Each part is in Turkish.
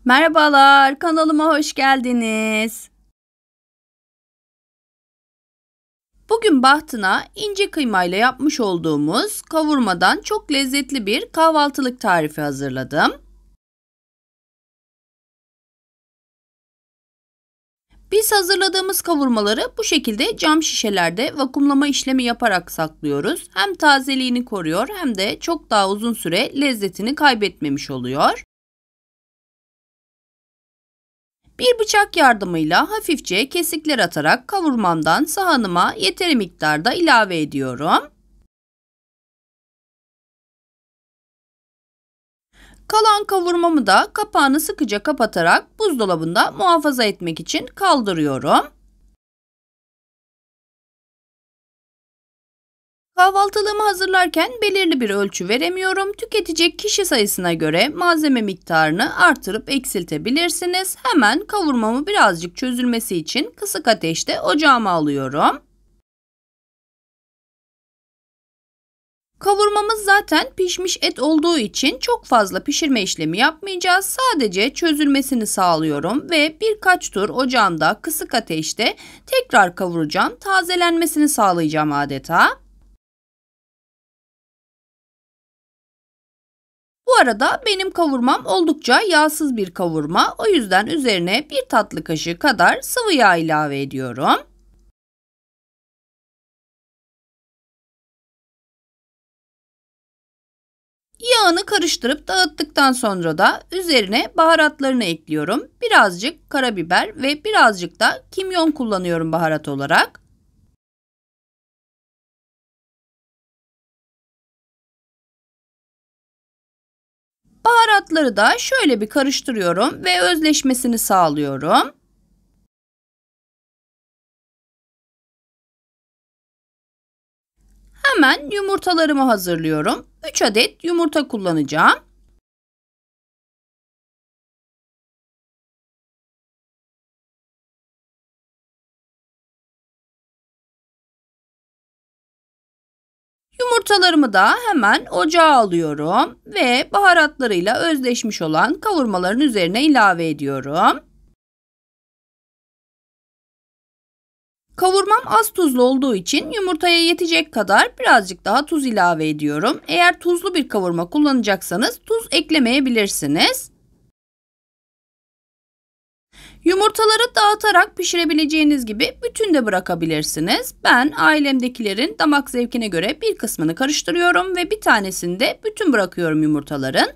Merhabalar, kanalıma hoş geldiniz. Bugün bahtına ince kıymayla yapmış olduğumuz kavurmadan çok lezzetli bir kahvaltılık tarifi hazırladım. Biz hazırladığımız kavurmaları bu şekilde cam şişelerde vakumlama işlemi yaparak saklıyoruz. Hem tazeliğini koruyor hem de çok daha uzun süre lezzetini kaybetmemiş oluyor. Bir bıçak yardımıyla hafifçe kesikler atarak kavurmamdan sahanıma yeteri miktarda ilave ediyorum. Kalan kavurmamı da kapağını sıkıca kapatarak buzdolabında muhafaza etmek için kaldırıyorum. Kahvaltılığımı hazırlarken belirli bir ölçü veremiyorum. Tüketecek kişi sayısına göre malzeme miktarını artırıp eksiltebilirsiniz. Hemen kavurmamı birazcık çözülmesi için kısık ateşte ocağıma alıyorum. Kavurmamız zaten pişmiş et olduğu için çok fazla pişirme işlemi yapmayacağız. Sadece çözülmesini sağlıyorum ve birkaç tur ocağımda kısık ateşte tekrar kavuracağım. Tazelenmesini sağlayacağım adeta. Bu arada benim kavurmam oldukça yağsız bir kavurma. O yüzden üzerine bir tatlı kaşığı kadar sıvı yağ ilave ediyorum. Yağını karıştırıp dağıttıktan sonra da üzerine baharatlarını ekliyorum. Birazcık karabiber ve birazcık da kimyon kullanıyorum baharat olarak. Baharatları da şöyle bir karıştırıyorum ve özleşmesini sağlıyorum. Hemen yumurtalarımı hazırlıyorum. 3 adet yumurta kullanacağım. Yumurtalarımı da hemen ocağa alıyorum ve baharatlarıyla özleşmiş olan kavurmaların üzerine ilave ediyorum. Kavurmam az tuzlu olduğu için yumurtaya yetecek kadar birazcık daha tuz ilave ediyorum. Eğer tuzlu bir kavurma kullanacaksanız tuz eklemeyebilirsiniz. Yumurtaları dağıtarak pişirebileceğiniz gibi bütün de bırakabilirsiniz. Ben ailemdekilerin damak zevkine göre bir kısmını karıştırıyorum ve bir tanesini de bütün bırakıyorum yumurtaların.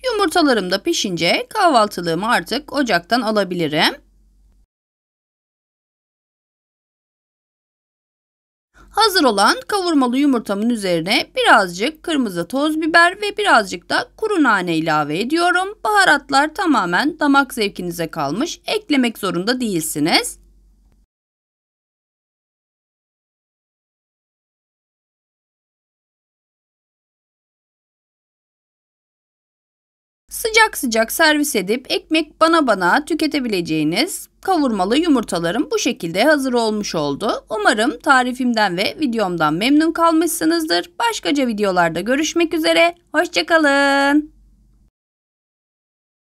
Yumurtalarım da pişince kahvaltılığımı artık ocaktan alabilirim. Hazır olan kavurmalı yumurtamın üzerine birazcık kırmızı toz biber ve birazcık da kuru nane ilave ediyorum. Baharatlar tamamen damak zevkinize kalmış. Eklemek zorunda değilsiniz. Sıcak sıcak servis edip ekmek bana tüketebileceğiniz kavurmalı yumurtalarım bu şekilde hazır olmuş oldu. Umarım tarifimden ve videomdan memnun kalmışsınızdır. Başkaca videolarda görüşmek üzere. Hoşça kalın.